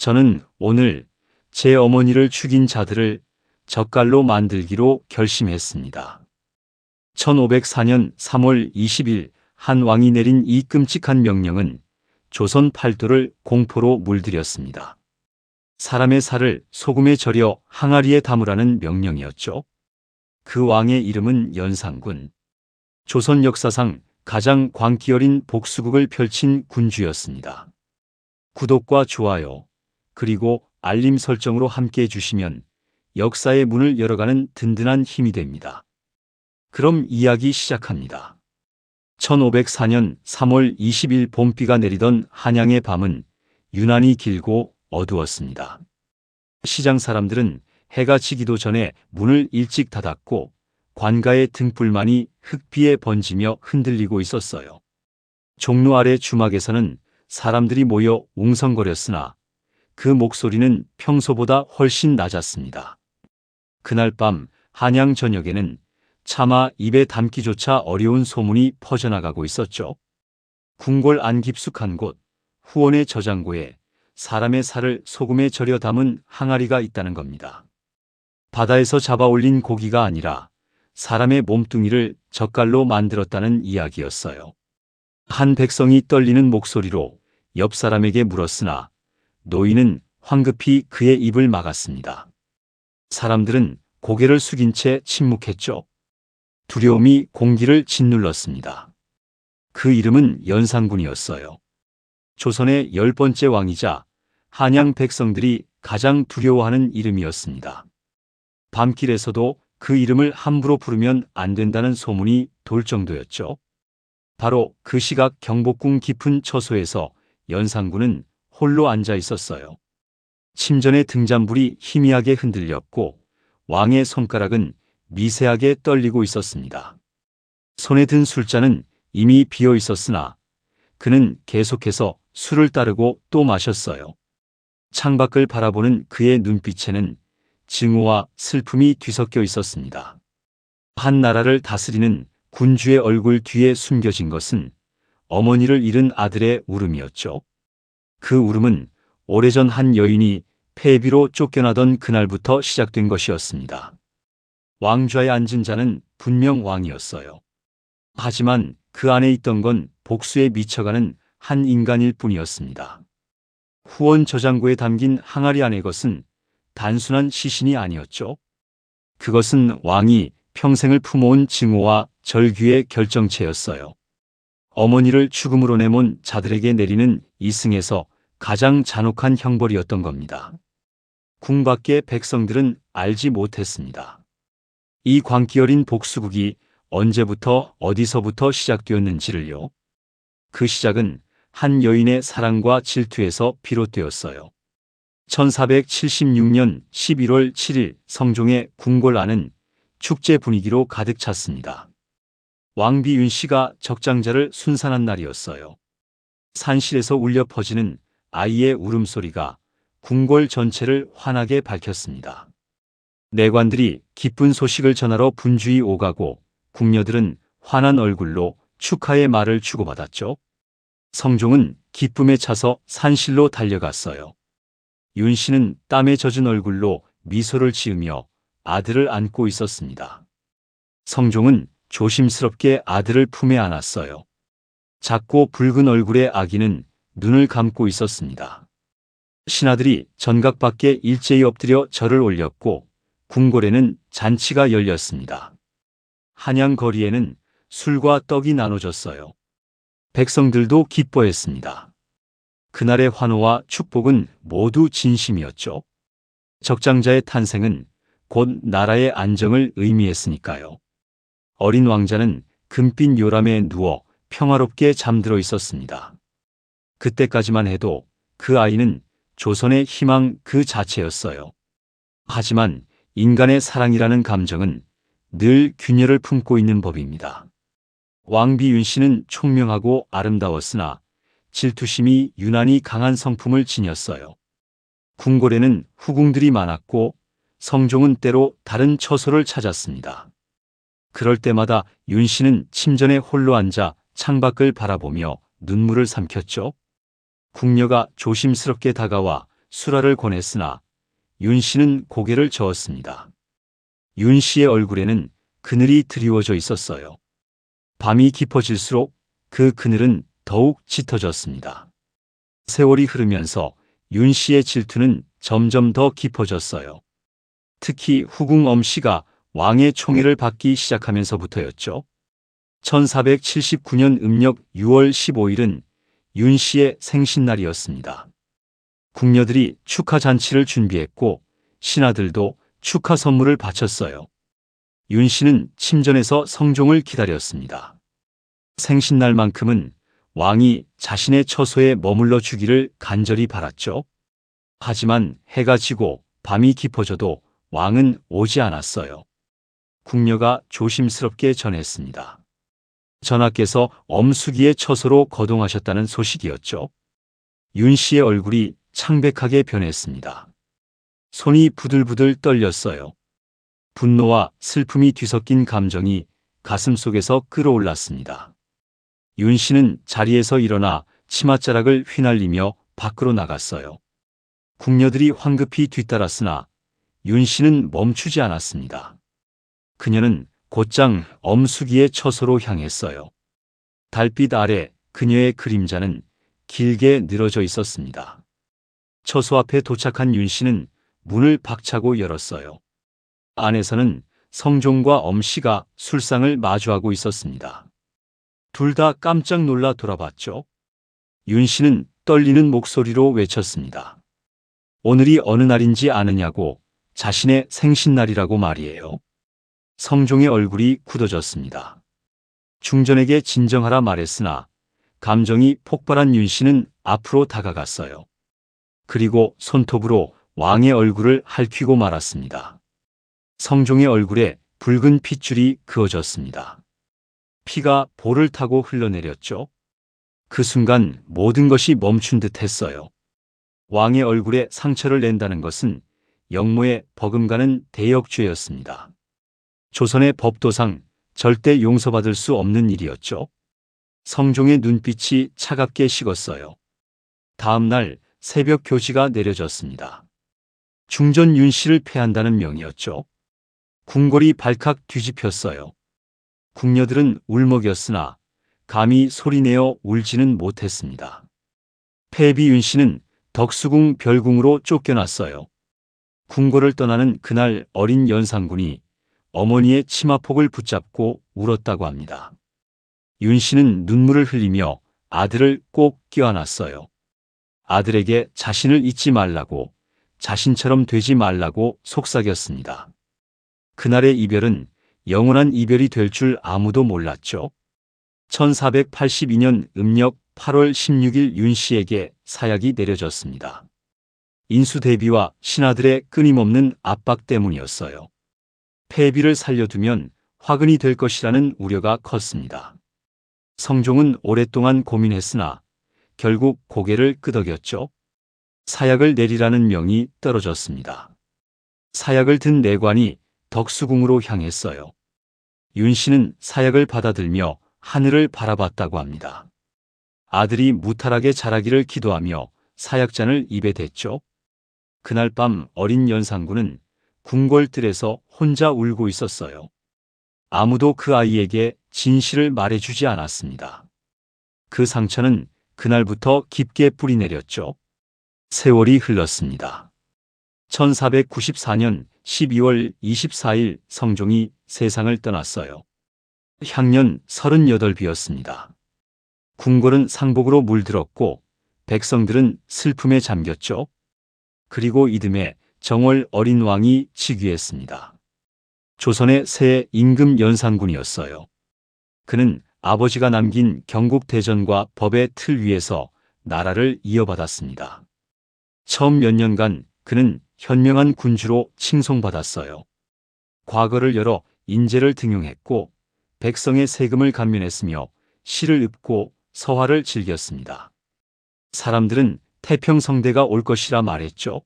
저는 오늘 제 어머니를 죽인 자들을 젓갈로 만들기로 결심했습니다. 1504년 3월 20일 한 왕이 내린 이 끔찍한 명령은 조선 팔도를 공포로 물들였습니다. 사람의 살을 소금에 절여 항아리에 담으라는 명령이었죠. 그 왕의 이름은 연산군. 조선 역사상 가장 광기 어린 복수극을 펼친 군주였습니다. 구독과 좋아요, 그리고 알림 설정으로 함께 해주시면 역사의 문을 열어가는 든든한 힘이 됩니다. 그럼 이야기 시작합니다. 1504년 3월 20일 봄비가 내리던 한양의 밤은 유난히 길고 어두웠습니다. 시장 사람들은 해가 지기도 전에 문을 일찍 닫았고 관가의 등불만이 흙비에 번지며 흔들리고 있었어요. 종로 아래 주막에서는 사람들이 모여 웅성거렸으나 그 목소리는 평소보다 훨씬 낮았습니다. 그날 밤 한양 전역에는 차마 입에 담기조차 어려운 소문이 퍼져나가고 있었죠. 궁궐 안 깊숙한 곳 후원의 저장고에 사람의 살을 소금에 절여 담은 항아리가 있다는 겁니다. 바다에서 잡아 올린 고기가 아니라 사람의 몸뚱이를 젓갈로 만들었다는 이야기였어요. 한 백성이 떨리는 목소리로 옆 사람에게 물었으나 노인은 황급히 그의 입을 막았습니다. 사람들은 고개를 숙인 채 침묵했죠. 두려움이 공기를 짓눌렀습니다. 그 이름은 연산군이었어요. 조선의 10번째 왕이자 한양 백성들이 가장 두려워하는 이름이었습니다. 밤길에서도 그 이름을 함부로 부르면 안 된다는 소문이 돌 정도였죠. 바로 그 시각 경복궁 깊은 처소에서 연산군은 홀로 앉아 있었어요. 침전의 등잔불이 희미하게 흔들렸고 왕의 손가락은 미세하게 떨리고 있었습니다. 손에 든 술잔은 이미 비어 있었으나 그는 계속해서 술을 따르고 또 마셨어요. 창밖을 바라보는 그의 눈빛에는 증오와 슬픔이 뒤섞여 있었습니다. 한 나라를 다스리는 군주의 얼굴 뒤에 숨겨진 것은 어머니를 잃은 아들의 울음이었죠. 그 울음은 오래전 한 여인이 폐비로 쫓겨나던 그날부터 시작된 것이었습니다. 왕좌에 앉은 자는 분명 왕이었어요. 하지만 그 안에 있던 건 복수에 미쳐가는 한 인간일 뿐이었습니다. 후원 저장고에 담긴 항아리 안의 것은 단순한 시신이 아니었죠. 그것은 왕이 평생을 품어온 증오와 절규의 결정체였어요. 어머니를 죽음으로 내몬 자들에게 내리는 이승에서 가장 잔혹한 형벌이었던 겁니다. 궁 밖의 백성들은 알지 못했습니다. 이 광기 어린 복수극이 언제부터 어디서부터 시작되었는지를요. 그 시작은 한 여인의 사랑과 질투에서 비롯되었어요. 1476년 11월 7일 성종의 궁궐 안은 축제 분위기로 가득 찼습니다. 왕비 윤씨가 적장자를 순산한 날이었어요. 산실에서 울려 퍼지는 아이의 울음소리가 궁궐 전체를 환하게 밝혔습니다. 내관들이 기쁜 소식을 전하러 분주히 오가고 궁녀들은 환한 얼굴로 축하의 말을 주고받았죠. 성종은 기쁨에 차서 산실로 달려갔어요. 윤씨는 땀에 젖은 얼굴로 미소를 지으며 아들을 안고 있었습니다. 성종은 조심스럽게 아들을 품에 안았어요. 작고 붉은 얼굴의 아기는 눈을 감고 있었습니다. 신하들이 전각 밖에 일제히 엎드려 절을 올렸고 궁궐에는 잔치가 열렸습니다. 한양 거리에는 술과 떡이 나눠졌어요. 백성들도 기뻐했습니다. 그날의 환호와 축복은 모두 진심이었죠. 적장자의 탄생은 곧 나라의 안정을 의미했으니까요. 어린 왕자는 금빛 요람에 누워 평화롭게 잠들어 있었습니다. 그때까지만 해도 그 아이는 조선의 희망 그 자체였어요. 하지만 인간의 사랑이라는 감정은 늘 균열을 품고 있는 법입니다. 왕비 윤씨는 총명하고 아름다웠으나 질투심이 유난히 강한 성품을 지녔어요. 궁궐에는 후궁들이 많았고 성종은 때로 다른 처소를 찾았습니다. 그럴 때마다 윤씨는 침전에 홀로 앉아 창밖을 바라보며 눈물을 삼켰죠. 궁녀가 조심스럽게 다가와 수라를 권했으나 윤 씨는 고개를 저었습니다. 윤 씨의 얼굴에는 그늘이 드리워져 있었어요. 밤이 깊어질수록 그 그늘은 더욱 짙어졌습니다. 세월이 흐르면서 윤 씨의 질투는 점점 더 깊어졌어요. 특히 후궁엄 씨가 왕의 총애를 받기 시작하면서부터였죠. 1479년 음력 6월 15일은 윤 씨의 생신날이었습니다. 궁녀들이 축하 잔치를 준비했고 신하들도 축하 선물을 바쳤어요. 윤 씨는 침전에서 성종을 기다렸습니다. 생신날만큼은 왕이 자신의 처소에 머물러 주기를 간절히 바랐죠. 하지만 해가 지고 밤이 깊어져도 왕은 오지 않았어요. 궁녀가 조심스럽게 전했습니다. 전하께서 엄숙이의 처소로 거동하셨다는 소식이었죠. 윤 씨의 얼굴이 창백하게 변했습니다. 손이 부들부들 떨렸어요. 분노와 슬픔이 뒤섞인 감정이 가슴속에서 끌어올랐습니다. 윤 씨는 자리에서 일어나 치맛자락을 휘날리며 밖으로 나갔어요. 궁녀들이 황급히 뒤따랐으나 윤 씨는 멈추지 않았습니다. 그녀는 곧장 엄숙이의 처소로 향했어요. 달빛 아래 그녀의 그림자는 길게 늘어져 있었습니다. 처소 앞에 도착한 윤 씨는 문을 박차고 열었어요. 안에서는 성종과 엄씨가 술상을 마주하고 있었습니다. 둘 다 깜짝 놀라 돌아봤죠. 윤 씨는 떨리는 목소리로 외쳤습니다. 오늘이 어느 날인지 아느냐고, 자신의 생신날이라고 말이에요. 성종의 얼굴이 굳어졌습니다. 중전에게 진정하라 말했으나 감정이 폭발한 윤 씨는 앞으로 다가갔어요. 그리고 손톱으로 왕의 얼굴을 핥히고 말았습니다. 성종의 얼굴에 붉은 핏줄이 그어졌습니다. 피가 볼을 타고 흘러내렸죠. 그 순간 모든 것이 멈춘 듯 했어요. 왕의 얼굴에 상처를 낸다는 것은 영모에 버금가는 대역죄였습니다. 조선의 법도상 절대 용서받을 수 없는 일이었죠. 성종의 눈빛이 차갑게 식었어요. 다음 날 새벽 교지가 내려졌습니다. 중전 윤 씨를 패한다는 명이었죠. 궁궐이 발칵 뒤집혔어요. 궁녀들은 울먹였으나 감히 소리내어 울지는 못했습니다. 패비 윤 씨는 덕수궁 별궁으로 쫓겨났어요. 궁궐을 떠나는 그날 어린 연산군이 어머니의 치마폭을 붙잡고 울었다고 합니다. 윤 씨는 눈물을 흘리며 아들을 꼭 껴안았어요. 아들에게 자신을 잊지 말라고, 자신처럼 되지 말라고 속삭였습니다. 그날의 이별은 영원한 이별이 될 줄 아무도 몰랐죠. 1482년 음력 8월 16일 윤 씨에게 사약이 내려졌습니다. 인수대비와 신하들의 끊임없는 압박 때문이었어요. 패비를 살려두면 화근이 될 것이라는 우려가 컸습니다. 성종은 오랫동안 고민했으나 결국 고개를 끄덕였죠. 사약을 내리라는 명이 떨어졌습니다. 사약을 든 내관이 덕수궁으로 향했어요. 윤 씨는 사약을 받아들며 하늘을 바라봤다고 합니다. 아들이 무탈하게 자라기를 기도하며 사약잔을 입에 댔죠. 그날 밤 어린 연산군은 궁궐뜰에서 혼자 울고 있었어요. 아무도 그 아이에게 진실을 말해주지 않았습니다. 그 상처는 그날부터 깊게 뿌리내렸죠. 세월이 흘렀습니다. 1494년 12월 24일 성종이 세상을 떠났어요. 향년 38이었습니다. 궁궐은 상복으로 물들었고 백성들은 슬픔에 잠겼죠. 그리고 이듬해 정월 어린 왕이 즉위했습니다. 조선의 새 임금 연산군이었어요. 그는 아버지가 남긴 경국대전과 법의 틀 위에서 나라를 이어받았습니다. 처음 몇 년간 그는 현명한 군주로 칭송받았어요. 과거를 열어 인재를 등용했고 백성의 세금을 감면했으며 시를 읊고 서화를 즐겼습니다. 사람들은 태평성대가 올 것이라 말했죠.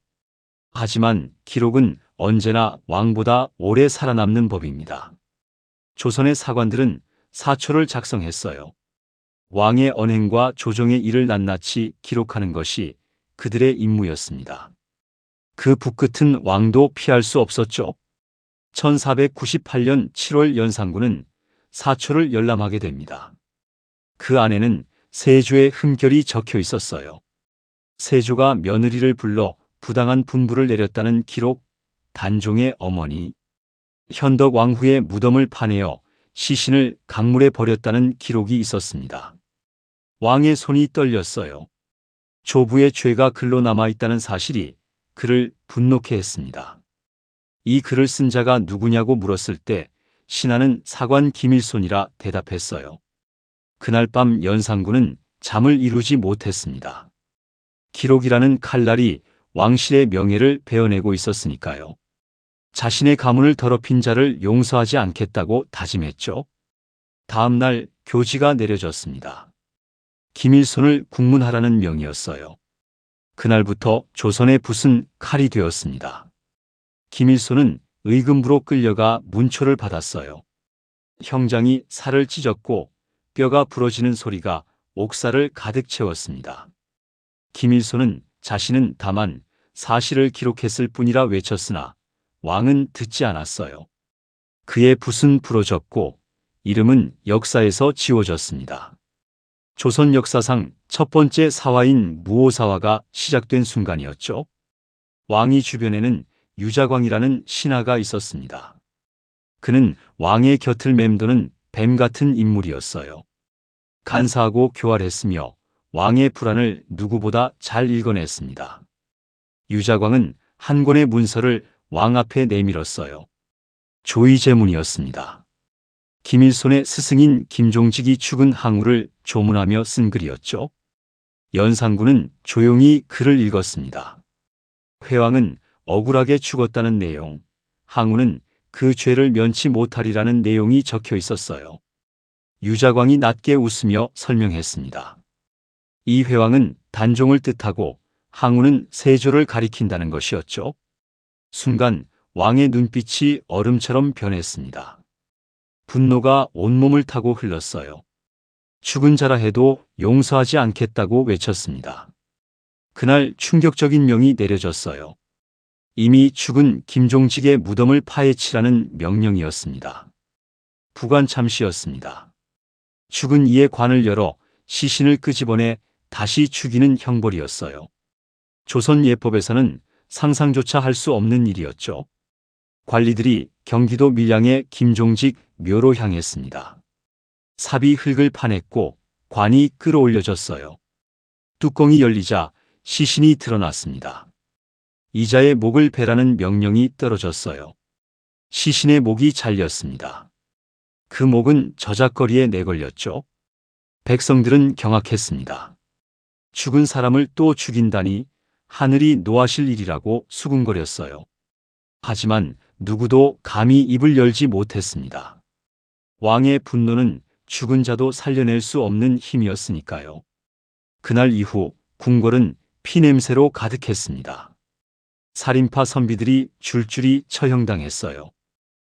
하지만 기록은 언제나 왕보다 오래 살아남는 법입니다. 조선의 사관들은 사초를 작성했어요. 왕의 언행과 조정의 일을 낱낱이 기록하는 것이 그들의 임무였습니다. 그 북끝은 왕도 피할 수 없었죠. 1498년 7월 연산군은 사초를 열람하게 됩니다. 그 안에는 세조의 흠결이 적혀 있었어요. 세조가 며느리를 불러 부당한 분부를 내렸다는 기록, 단종의 어머니, 현덕 왕후의 무덤을 파내어 시신을 강물에 버렸다는 기록이 있었습니다. 왕의 손이 떨렸어요. 조부의 죄가 글로 남아있다는 사실이 그를 분노케 했습니다. 이 글을 쓴 자가 누구냐고 물었을 때 신하는 사관 김일손이라 대답했어요. 그날 밤 연산군은 잠을 이루지 못했습니다. 기록이라는 칼날이 왕실의 명예를 베어내고 있었으니까요. 자신의 가문을 더럽힌 자를 용서하지 않겠다고 다짐했죠. 다음 날 교지가 내려졌습니다. 김일손을 국문하라는 명이었어요. 그날부터 조선의 붓은 칼이 되었습니다. 김일손은 의금부로 끌려가 문초를 받았어요. 형장이 살을 찢었고 뼈가 부러지는 소리가 옥사를 가득 채웠습니다. 김일손은 자신은 다만 사실을 기록했을 뿐이라 외쳤으나 왕은 듣지 않았어요. 그의 붓은 부러졌고 이름은 역사에서 지워졌습니다. 조선 역사상 첫 번째 사화인 무오사화가 시작된 순간이었죠. 왕이 주변에는 유자광이라는 신하가 있었습니다. 그는 왕의 곁을 맴도는 뱀 같은 인물이었어요. 간사하고 교활했으며 왕의 불안을 누구보다 잘 읽어냈습니다. 유자광은 한 권의 문서를 왕 앞에 내밀었어요. 조의제문이었습니다. 김일손의 스승인 김종직이 죽은 항우를 조문하며 쓴 글이었죠. 연산군은 조용히 글을 읽었습니다. 회왕은 억울하게 죽었다는 내용, 항우는 그 죄를 면치 못하리라는 내용이 적혀 있었어요. 유자광이 낮게 웃으며 설명했습니다. 이 회왕은 단종을 뜻하고 항우는 세조를 가리킨다는 것이었죠. 순간 왕의 눈빛이 얼음처럼 변했습니다. 분노가 온몸을 타고 흘렀어요. 죽은 자라 해도 용서하지 않겠다고 외쳤습니다. 그날 충격적인 명이 내려졌어요. 이미 죽은 김종직의 무덤을 파헤치라는 명령이었습니다. 부관참시였습니다. 죽은 이의 관을 열어 시신을 끄집어내 다시 죽이는 형벌이었어요. 조선 예법에서는 상상조차 할 수 없는 일이었죠. 관리들이 경기도 밀양의 김종직 묘로 향했습니다. 삽이 흙을 파냈고 관이 끌어올려졌어요. 뚜껑이 열리자 시신이 드러났습니다. 이자의 목을 베라는 명령이 떨어졌어요. 시신의 목이 잘렸습니다. 그 목은 저작거리에 내걸렸죠. 백성들은 경악했습니다. 죽은 사람을 또 죽인다니 하늘이 노하실 일이라고 수군거렸어요. 하지만 누구도 감히 입을 열지 못했습니다. 왕의 분노는 죽은 자도 살려낼 수 없는 힘이었으니까요. 그날 이후 궁궐은 피냄새로 가득했습니다. 살인파 선비들이 줄줄이 처형당했어요.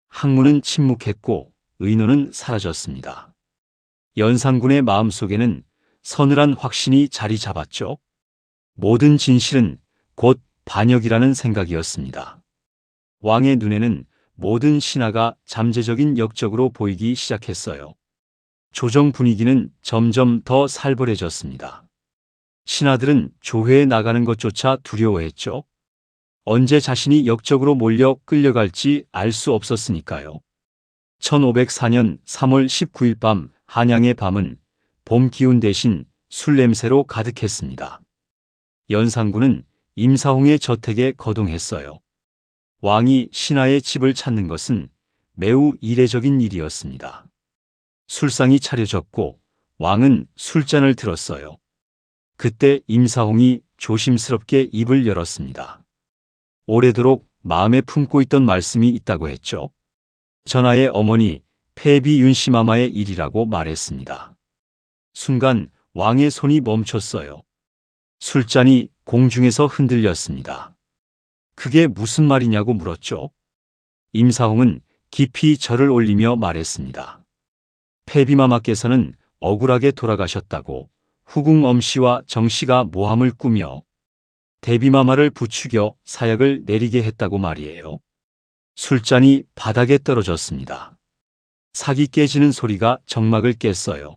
항문은 침묵했고 의논은 사라졌습니다. 연산군의 마음속에는 서늘한 확신이 자리 잡았죠. 모든 진실은 곧 반역이라는 생각이었습니다. 왕의 눈에는 모든 신하가 잠재적인 역적으로 보이기 시작했어요. 조정 분위기는 점점 더 살벌해졌습니다. 신하들은 조회에 나가는 것조차 두려워했죠. 언제 자신이 역적으로 몰려 끌려갈지 알 수 없었으니까요. 1504년 3월 19일 밤 한양의 밤은 봄 기운 대신 술 냄새로 가득했습니다. 연산군은 임사홍의 저택에 거동했어요. 왕이 신하의 집을 찾는 것은 매우 이례적인 일이었습니다. 술상이 차려졌고 왕은 술잔을 들었어요. 그때 임사홍이 조심스럽게 입을 열었습니다. 오래도록 마음에 품고 있던 말씀이 있다고 했죠. 전하의 어머니 폐비 윤씨마마의 일이라고 말했습니다. 순간 왕의 손이 멈췄어요. 술잔이 공중에서 흔들렸습니다. 그게 무슨 말이냐고 물었죠. 임사홍은 깊이 절을 올리며 말했습니다. 폐비마마께서는 억울하게 돌아가셨다고 후궁 엄씨와 정씨가 모함을 꾸며 대비마마를 부추겨 사약을 내리게 했다고 말이에요. 술잔이 바닥에 떨어졌습니다. 삭이 깨지는 소리가 정막을 깼어요.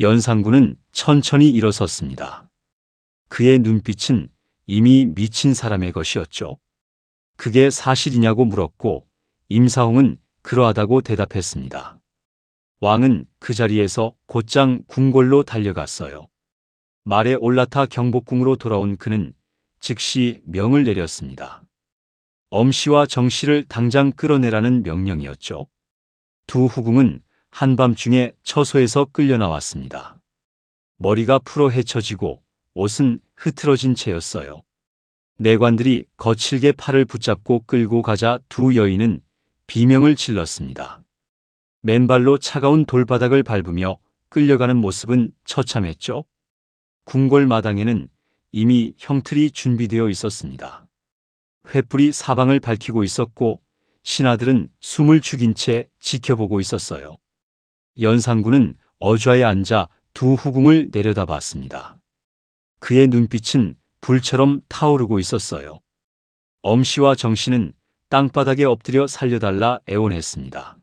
연산군은 천천히 일어섰습니다. 그의 눈빛은 이미 미친 사람의 것이었죠. 그게 사실이냐고 물었고 임사홍은 그러하다고 대답했습니다. 왕은 그 자리에서 곧장 궁궐로 달려갔어요. 말에 올라타 경복궁으로 돌아온 그는 즉시 명을 내렸습니다. 엄씨와 정씨를 당장 끌어내라는 명령이었죠. 두 후궁은 한밤중에 처소에서 끌려 나왔습니다. 머리가 풀어 헤쳐지고 옷은 흐트러진 채였어요. 내관들이 거칠게 팔을 붙잡고 끌고 가자 두 여인은 비명을 질렀습니다. 맨발로 차가운 돌바닥을 밟으며 끌려가는 모습은 처참했죠. 궁궐 마당에는 이미 형틀이 준비되어 있었습니다. 횃불이 사방을 밝히고 있었고 신하들은 숨을 죽인 채 지켜보고 있었어요. 연산군은 어좌에 앉아 두 후궁을 내려다봤습니다. 그의 눈빛은 불처럼 타오르고 있었어요. 엄씨와 정씨는 땅바닥에 엎드려 살려달라 애원했습니다.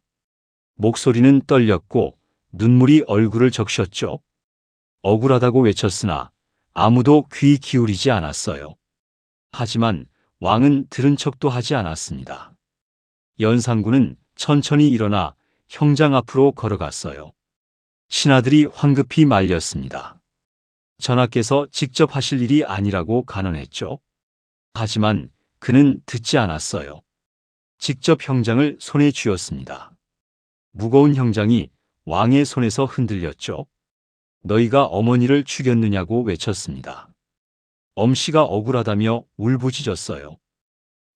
목소리는 떨렸고 눈물이 얼굴을 적셨죠. 억울하다고 외쳤으나 아무도 귀 기울이지 않았어요. 하지만 왕은 들은 척도 하지 않았습니다. 연산군은 천천히 일어나 형장 앞으로 걸어갔어요. 신하들이 황급히 말렸습니다. 전하께서 직접 하실 일이 아니라고 간언했죠. 하지만 그는 듣지 않았어요. 직접 형장을 손에 쥐었습니다. 무거운 형장이 왕의 손에서 흔들렸죠. 너희가 어머니를 죽였느냐고 외쳤습니다. 엄씨가 억울하다며 울부짖었어요.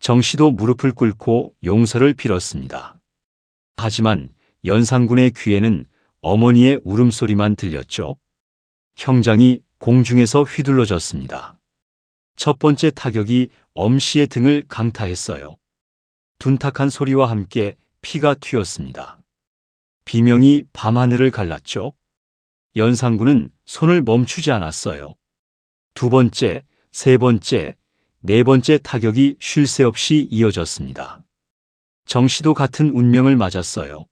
정씨도 무릎을 꿇고 용서를 빌었습니다. 하지만 연산군의 귀에는 어머니의 울음소리만 들렸죠. 형장이 공중에서 휘둘러졌습니다. 첫 번째 타격이 엄씨의 등을 강타했어요. 둔탁한 소리와 함께 피가 튀었습니다. 비명이 밤하늘을 갈랐죠. 연산군은 손을 멈추지 않았어요. 두 번째, 세 번째, 네 번째 타격이 쉴 새 없이 이어졌습니다. 정씨도 같은 운명을 맞았어요.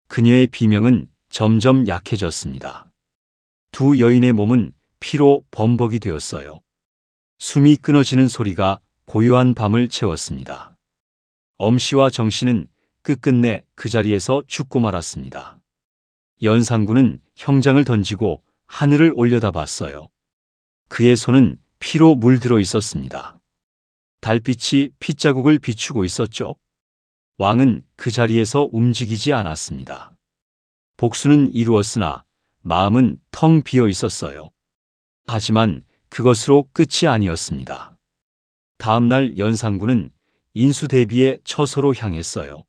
그녀의 비명은 점점 약해졌습니다. 두 여인의 몸은 피로 범벅이 되었어요. 숨이 끊어지는 소리가 고요한 밤을 채웠습니다. 엄씨와 정씨는 끝끝내 그 자리에서 죽고 말았습니다. 연산군은 형장을 던지고 하늘을 올려다봤어요. 그의 손은 피로 물들어 있었습니다. 달빛이 핏자국을 비추고 있었죠. 왕은 그 자리에서 움직이지 않았습니다. 복수는 이루었으나 마음은 텅 비어 있었어요. 하지만 그것으로 끝이 아니었습니다. 다음 날 연산군은 인수대비의 처소로 향했어요.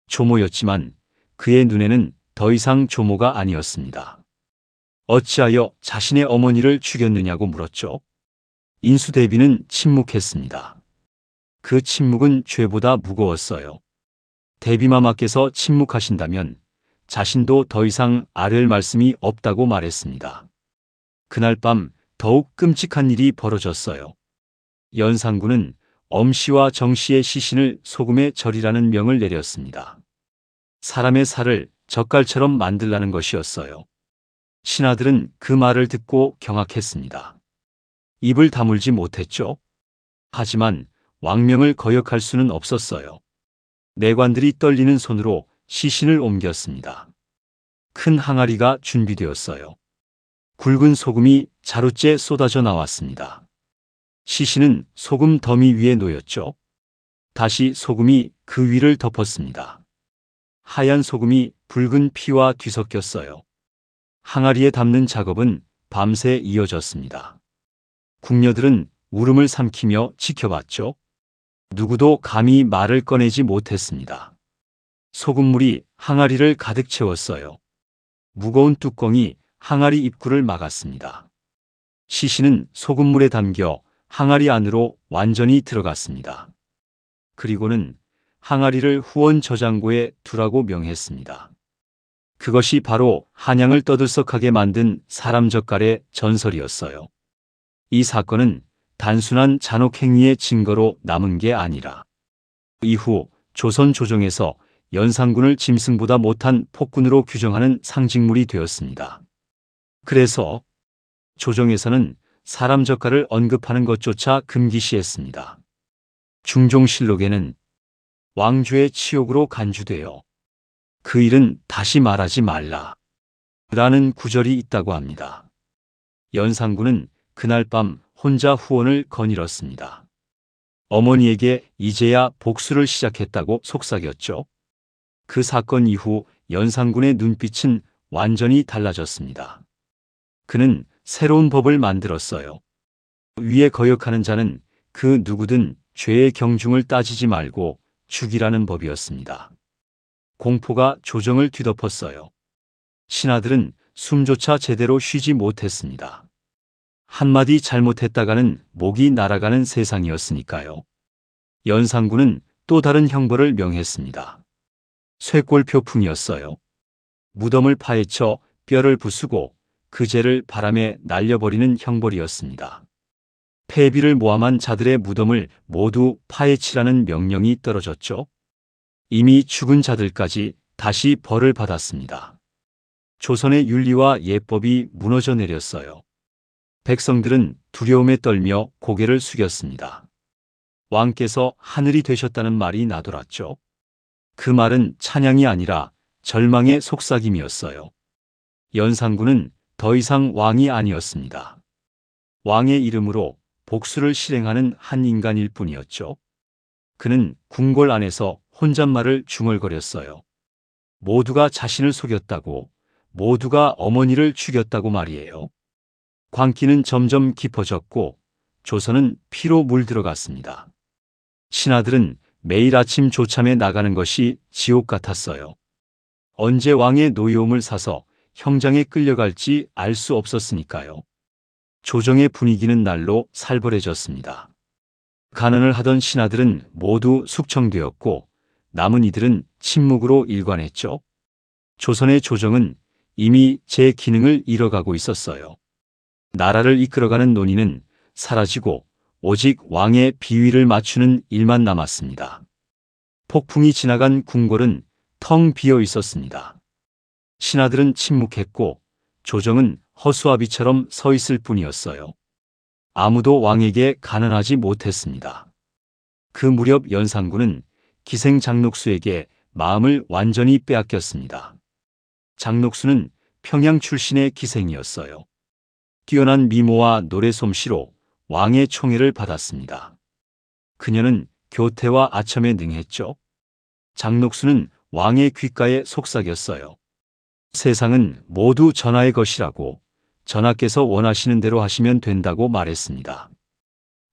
조모였지만 그의 눈에는 더 이상 조모가 아니었습니다. 어찌하여 자신의 어머니를 죽였느냐고 물었죠. 인수대비는 침묵했습니다. 그 침묵은 죄보다 무거웠어요. 대비마마께서 침묵하신다면 자신도 더 이상 아뢰을 말씀이 없다고 말했습니다. 그날 밤 더욱 끔찍한 일이 벌어졌어요. 연산군은 엄씨와 정씨의 시신을 소금에 절이라는 명을 내렸습니다. 사람의 살을 젓갈처럼 만들라는 것이었어요. 신하들은 그 말을 듣고 경악했습니다. 입을 다물지 못했죠. 하지만 왕명을 거역할 수는 없었어요. 내관들이 떨리는 손으로 시신을 옮겼습니다. 큰 항아리가 준비되었어요. 굵은 소금이 자루째 쏟아져 나왔습니다. 시신은 소금 더미 위에 놓였죠. 다시 소금이 그 위를 덮었습니다. 하얀 소금이 붉은 피와 뒤섞였어요. 항아리에 담는 작업은 밤새 이어졌습니다. 궁녀들은 울음을 삼키며 지켜봤죠. 누구도 감히 말을 꺼내지 못했습니다. 소금물이 항아리를 가득 채웠어요. 무거운 뚜껑이 항아리 입구를 막았습니다. 시신은 소금물에 담겨 항아리 안으로 완전히 들어갔습니다. 그리고는 항아리를 후원 저장고에 두라고 명했습니다. 그것이 바로 한양을 떠들썩하게 만든 사람 젓갈의 전설이었어요. 이 사건은 단순한 잔혹 행위의 증거로 남은 게 아니라 이후 조선 조정에서 연산군을 짐승보다 못한 폭군으로 규정하는 상징물이 되었습니다. 그래서 조정에서는 사람 젓갈을 언급하는 것조차 금기시했습니다. 중종실록에는 왕조의 치욕으로 간주되어 그 일은 다시 말하지 말라 라는 구절이 있다고 합니다. 연산군은 그날 밤 혼자 후원을 거닐었습니다. 어머니에게 이제야 복수를 시작했다고 속삭였죠. 그 사건 이후 연산군의 눈빛은 완전히 달라졌습니다. 그는 새로운 법을 만들었어요. 위에 거역하는 자는 그 누구든 죄의 경중을 따지지 말고 죽이라는 법이었습니다. 공포가 조정을 뒤덮었어요. 신하들은 숨조차 제대로 쉬지 못했습니다. 한마디 잘못했다가는 목이 날아가는 세상이었으니까요. 연산군은 또 다른 형벌을 명했습니다. 쇠골표풍이었어요. 무덤을 파헤쳐 뼈를 부수고 그 죄를 바람에 날려버리는 형벌이었습니다. 패비를 모함한 자들의 무덤을 모두 파헤치라는 명령이 떨어졌죠. 이미 죽은 자들까지 다시 벌을 받았습니다. 조선의 윤리와 예법이 무너져 내렸어요. 백성들은 두려움에 떨며 고개를 숙였습니다. 왕께서 하늘이 되셨다는 말이 나돌았죠. 그 말은 찬양이 아니라 절망의 속삭임이었어요. 연산군은 더 이상 왕이 아니었습니다. 왕의 이름으로 복수를 실행하는 한 인간일 뿐이었죠. 그는 궁궐 안에서 혼잣말을 중얼거렸어요. 모두가 자신을 속였다고, 모두가 어머니를 죽였다고 말이에요. 광기는 점점 깊어졌고 조선은 피로 물들어갔습니다. 신하들은 매일 아침 조참에 나가는 것이 지옥 같았어요. 언제 왕의 노여움을 사서 형장에 끌려갈지 알 수 없었으니까요. 조정의 분위기는 날로 살벌해졌습니다. 간언을 하던 신하들은 모두 숙청되었고 남은 이들은 침묵으로 일관했죠. 조선의 조정은 이미 제 기능을 잃어가고 있었어요. 나라를 이끌어가는 논의는 사라지고 오직 왕의 비위를 맞추는 일만 남았습니다. 폭풍이 지나간 궁궐은 텅 비어 있었습니다. 신하들은 침묵했고 조정은 허수아비처럼 서 있을 뿐이었어요. 아무도 왕에게 간언하지 못했습니다. 그 무렵 연산군은 기생 장녹수에게 마음을 완전히 빼앗겼습니다. 장녹수는 평양 출신의 기생이었어요. 뛰어난 미모와 노래 솜씨로 왕의 총애를 받았습니다. 그녀는 교태와 아첨에 능했죠. 장녹수는 왕의 귓가에 속삭였어요. 세상은 모두 전하의 것이라고, 전하께서 원하시는 대로 하시면 된다고 말했습니다.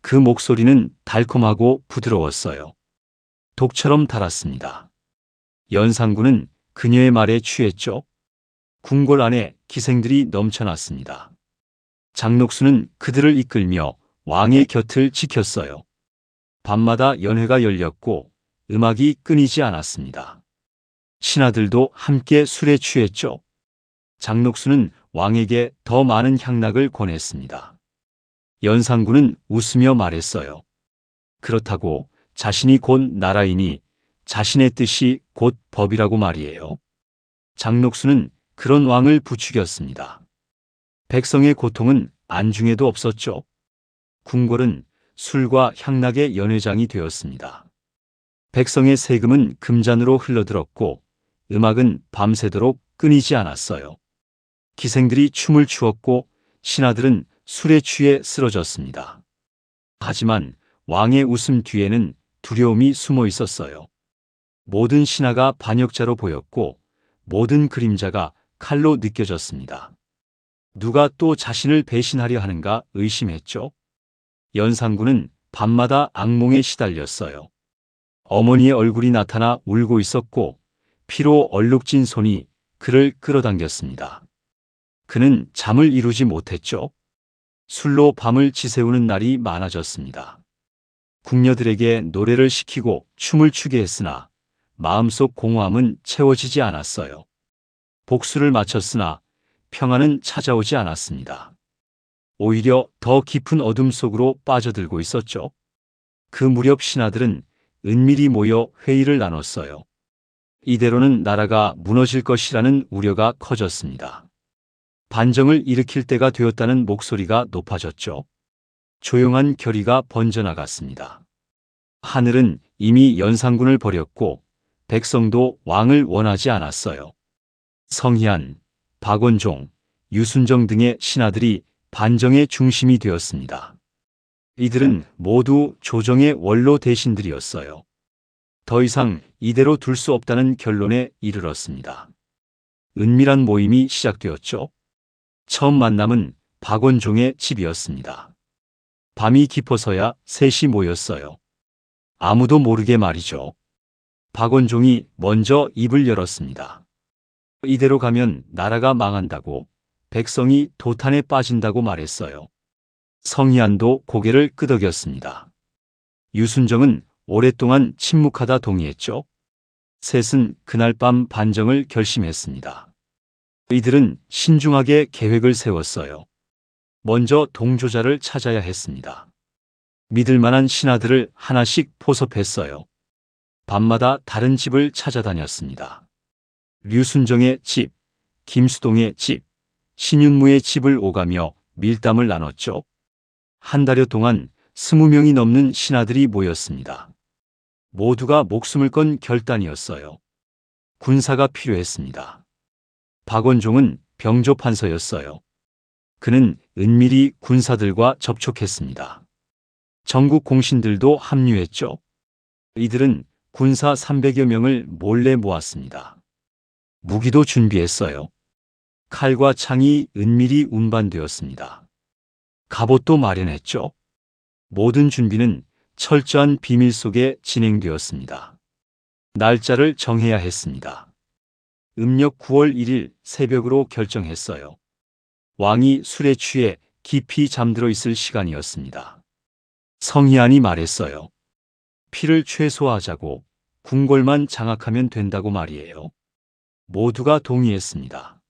그 목소리는 달콤하고 부드러웠어요. 독처럼 달았습니다. 연산군은 그녀의 말에 취했죠. 궁궐 안에 기생들이 넘쳐났습니다. 장녹수는 그들을 이끌며 왕의 곁을 지켰어요. 밤마다 연회가 열렸고 음악이 끊이지 않았습니다. 신하들도 함께 술에 취했죠. 장녹수는 왕에게 더 많은 향락을 권했습니다. 연산군은 웃으며 말했어요. 그렇다고 자신이 곧 나라이니 자신의 뜻이 곧 법이라고 말이에요. 장녹수는 그런 왕을 부추겼습니다. 백성의 고통은 안중에도 없었죠. 궁궐은 술과 향락의 연회장이 되었습니다. 백성의 세금은 금잔으로 흘러들었고 음악은 밤새도록 끊이지 않았어요. 기생들이 춤을 추었고 신하들은 술에 취해 쓰러졌습니다. 하지만 왕의 웃음 뒤에는 두려움이 숨어 있었어요. 모든 신하가 반역자로 보였고 모든 그림자가 칼로 느껴졌습니다. 누가 또 자신을 배신하려 하는가 의심했죠. 연산군은 밤마다 악몽에 시달렸어요. 어머니의 얼굴이 나타나 울고 있었고 피로 얼룩진 손이 그를 끌어당겼습니다. 그는 잠을 이루지 못했죠. 술로 밤을 지새우는 날이 많아졌습니다. 궁녀들에게 노래를 시키고 춤을 추게 했으나 마음속 공허함은 채워지지 않았어요. 복수를 마쳤으나 평화는 찾아오지 않았습니다. 오히려 더 깊은 어둠 속으로 빠져들고 있었죠. 그 무렵 신하들은 은밀히 모여 회의를 나눴어요. 이대로는 나라가 무너질 것이라는 우려가 커졌습니다. 반정을 일으킬 때가 되었다는 목소리가 높아졌죠. 조용한 결의가 번져나갔습니다. 하늘은 이미 연산군을 버렸고 백성도 왕을 원하지 않았어요. 성희안, 박원종, 유순정 등의 신하들이 반정의 중심이 되었습니다. 이들은 모두 조정의 원로 대신들이었어요. 더 이상 이대로 둘 수 없다는 결론에 이르렀습니다. 은밀한 모임이 시작되었죠. 처음 만남은 박원종의 집이었습니다. 밤이 깊어서야 셋이 모였어요. 아무도 모르게 말이죠. 박원종이 먼저 입을 열었습니다. 이대로 가면 나라가 망한다고, 백성이 도탄에 빠진다고 말했어요. 성희안도 고개를 끄덕였습니다. 유순정은 오랫동안 침묵하다 동의했죠. 셋은 그날 밤 반정을 결심했습니다. 이들은 신중하게 계획을 세웠어요. 먼저 동조자를 찾아야 했습니다. 믿을 만한 신하들을 하나씩 포섭했어요. 밤마다 다른 집을 찾아다녔습니다. 류순정의 집, 김수동의 집, 신윤무의 집을 오가며 밀담을 나눴죠. 한 달여 동안 20명이 넘는 신하들이 모였습니다. 모두가 목숨을 건 결단이었어요. 군사가 필요했습니다. 박원종은 병조판서였어요. 그는 은밀히 군사들과 접촉했습니다. 전국 공신들도 합류했죠. 이들은 군사 300여 명을 몰래 모았습니다. 무기도 준비했어요. 칼과 창이 은밀히 운반되었습니다. 갑옷도 마련했죠. 모든 준비는 철저한 비밀 속에 진행되었습니다. 날짜를 정해야 했습니다. 음력 9월 1일 새벽으로 결정했어요. 왕이 술에 취해 깊이 잠들어 있을 시간이었습니다. 성희안이 말했어요. 피를 최소화하자고, 궁궐만 장악하면 된다고 말이에요. 모두가 동의했습니다.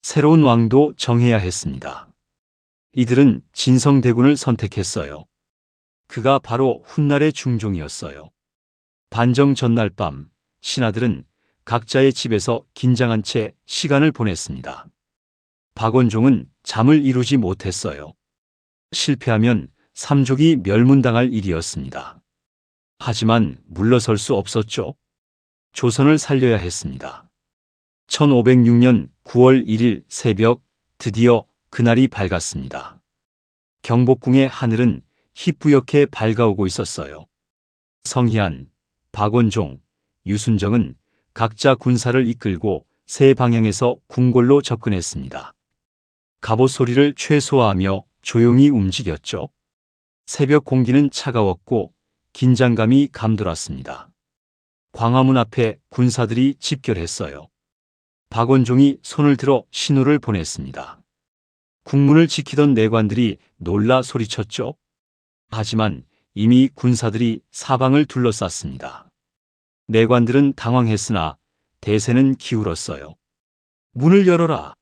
새로운 왕도 정해야 했습니다. 이들은 진성대군을 선택했어요. 그가 바로 훗날의 중종이었어요. 반정 전날 밤, 신하들은 각자의 집에서 긴장한 채 시간을 보냈습니다. 박원종은 잠을 이루지 못했어요. 실패하면 삼족이 멸문당할 일이었습니다. 하지만 물러설 수 없었죠. 조선을 살려야 했습니다. 1506년 9월 1일 새벽, 드디어 그날이 밝았습니다. 경복궁의 하늘은 희뿌옇게 밝아오고 있었어요. 성희안, 박원종, 유순정은 각자 군사를 이끌고 세 방향에서 궁궐로 접근했습니다. 갑옷 소리를 최소화하며 조용히 움직였죠. 새벽 공기는 차가웠고 긴장감이 감돌았습니다. 광화문 앞에 군사들이 집결했어요. 박원종이 손을 들어 신호를 보냈습니다. 국문을 지키던 내관들이 놀라 소리쳤죠. 하지만 이미 군사들이 사방을 둘러쌌습니다. 내관들은 당황했으나 대세는 기울었어요. 문을 열어라.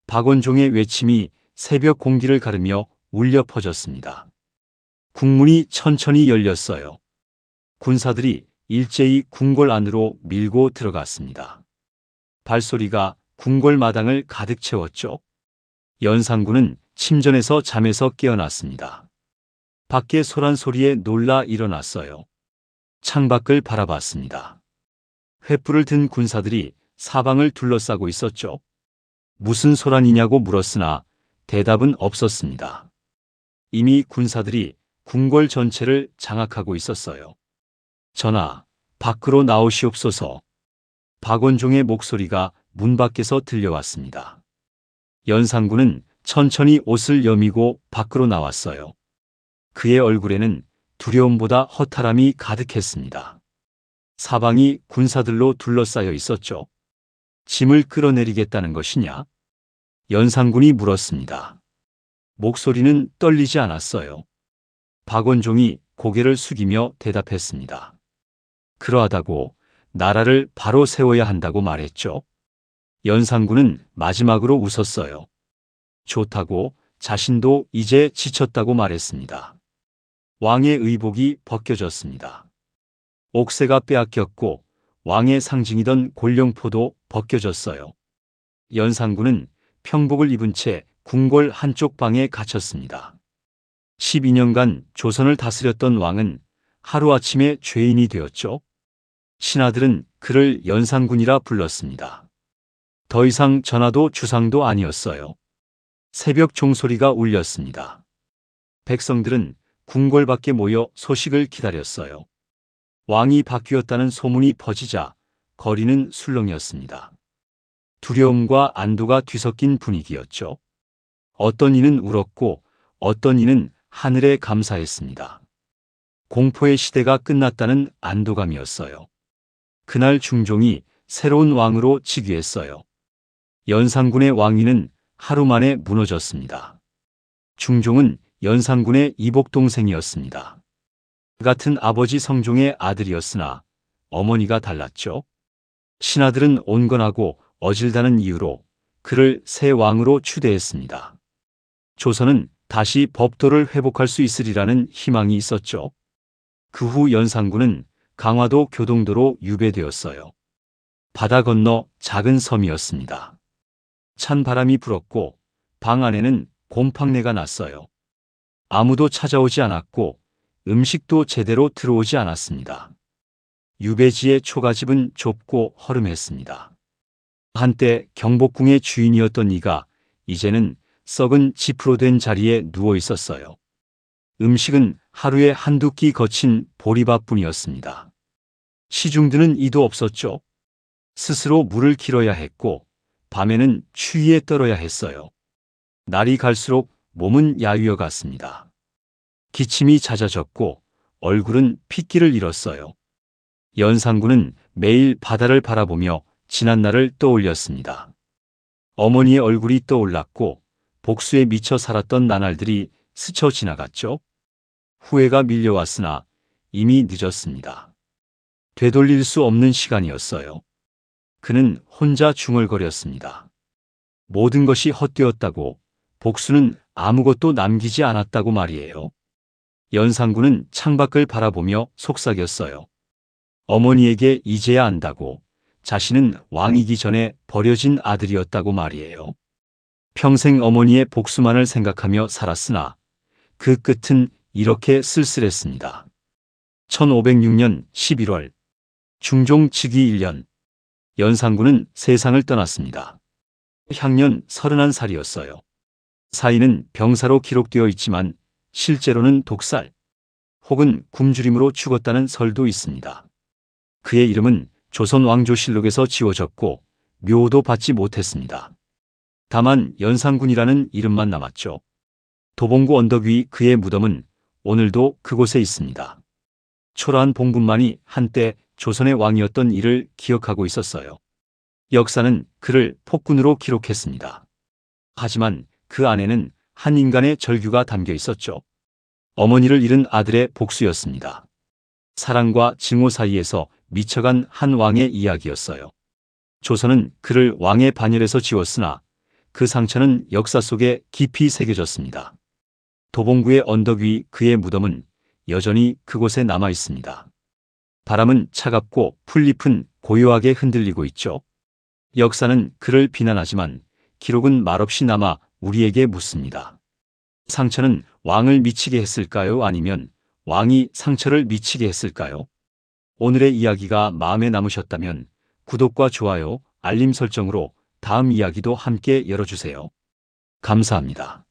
박원종의 외침이 새벽 공기를 가르며 울려 퍼졌습니다. 국문이 천천히 열렸어요. 군사들이 일제히 궁궐 안으로 밀고 들어갔습니다. 발소리가 궁궐 마당을 가득 채웠죠. 연산군은 침전에서 잠에서 깨어났습니다. 밖의 소란 소리에 놀라 일어났어요. 창밖을 바라봤습니다. 횃불을 든 군사들이 사방을 둘러싸고 있었죠. 무슨 소란이냐고 물었으나 대답은 없었습니다. 이미 군사들이 궁궐 전체를 장악하고 있었어요. 전하, 밖으로 나오시옵소서. 박원종의 목소리가 문 밖에서 들려왔습니다. 연산군은 천천히 옷을 여미고 밖으로 나왔어요. 그의 얼굴에는 두려움보다 허탈함이 가득했습니다. 사방이 군사들로 둘러싸여 있었죠. 짐을 끌어내리겠다는 것이냐? 연산군이 물었습니다. 목소리는 떨리지 않았어요. 박원종이 고개를 숙이며 대답했습니다. 그러하다고 나라를 바로 세워야 한다고 말했죠. 연산군은 마지막으로 웃었어요. 좋다고 자신도 이제 지쳤다고 말했습니다. 왕의 의복이 벗겨졌습니다. 옥새가 빼앗겼고 왕의 상징이던 골룡포도 벗겨졌어요. 연산군은 평복을 입은 채 궁궐 한쪽 방에 갇혔습니다. 12년간 조선을 다스렸던 왕은 하루아침에 죄인이 되었죠. 신하들은 그를 연산군이라 불렀습니다. 더 이상 전하도 주상도 아니었어요. 새벽 종소리가 울렸습니다. 백성들은 궁궐 밖에 모여 소식을 기다렸어요. 왕이 바뀌었다는 소문이 퍼지자 거리는 술렁이었습니다. 두려움과 안도가 뒤섞인 분위기였죠. 어떤 이는 울었고 어떤 이는 하늘에 감사했습니다. 공포의 시대가 끝났다는 안도감이었어요. 그날 중종이 새로운 왕으로 즉위했어요. 연산군의 왕위는 하루 만에 무너졌습니다. 중종은 연산군의 이복 동생이었습니다. 같은 아버지 성종의 아들이었으나 어머니가 달랐죠. 신하들은 온건하고 어질다는 이유로 그를 새 왕으로 추대했습니다. 조선은 다시 법도를 회복할 수 있으리라는 희망이 있었죠. 그 후 연산군은 강화도 교동도로 유배되었어요. 바다 건너 작은 섬이었습니다. 찬 바람이 불었고 방 안에는 곰팡내가 났어요. 아무도 찾아오지 않았고 음식도 제대로 들어오지 않았습니다. 유배지의 초가집은 좁고 허름했습니다. 한때 경복궁의 주인이었던 이가 이제는 썩은 지프로 된 자리에 누워 있었어요. 음식은 하루에 한두 끼 거친 보리밥뿐이었습니다. 시중드는 이도 없었죠. 스스로 물을 길어야 했고 밤에는 추위에 떨어야 했어요. 날이 갈수록 몸은 야위어 갔습니다. 기침이 잦아졌고 얼굴은 핏기를 잃었어요. 연산군은 매일 바다를 바라보며 지난날을 떠올렸습니다. 어머니의 얼굴이 떠올랐고 복수에 미쳐 살았던 나날들이 스쳐 지나갔죠. 후회가 밀려왔으나 이미 늦었습니다. 되돌릴 수 없는 시간이었어요. 그는 혼자 중얼거렸습니다. 모든 것이 헛되었다고, 복수는 아무것도 남기지 않았다고 말이에요. 연산군은 창밖을 바라보며 속삭였어요. 어머니에게 이제야 안다고, 자신은 왕이기 전에 버려진 아들이었다고 말이에요. 평생 어머니의 복수만을 생각하며 살았으나 그 끝은 이렇게 쓸쓸했습니다. 1506년 11월 중종 즉위 1년, 연산군은 세상을 떠났습니다. 향년 31살이었어요. 사인은 병사로 기록되어 있지만 실제로는 독살 혹은 굶주림으로 죽었다는 설도 있습니다. 그의 이름은 조선 왕조실록에서 지워졌고 묘도 받지 못했습니다. 다만 연산군이라는 이름만 남았죠. 도봉구 언덕 위 그의 무덤은 오늘도 그곳에 있습니다. 초라한 봉분만이 한때 조선의 왕이었던 이를 기억하고 있었어요. 역사는 그를 폭군으로 기록했습니다. 하지만 그 안에는 한 인간의 절규가 담겨 있었죠. 어머니를 잃은 아들의 복수였습니다. 사랑과 증오 사이에서 미쳐간 한 왕의 이야기였어요. 조선은 그를 왕의 반열에서 지웠으나 그 상처는 역사 속에 깊이 새겨졌습니다. 도봉구의 언덕 위 그의 무덤은 여전히 그곳에 남아 있습니다. 바람은 차갑고 풀잎은 고요하게 흔들리고 있죠. 역사는 그를 비난하지만 기록은 말없이 남아 우리에게 묻습니다. 상처는 왕을 미치게 했을까요? 아니면 왕이 상처를 미치게 했을까요? 오늘의 이야기가 마음에 남으셨다면 구독과 좋아요, 알림 설정으로 다음 이야기도 함께 열어주세요. 감사합니다.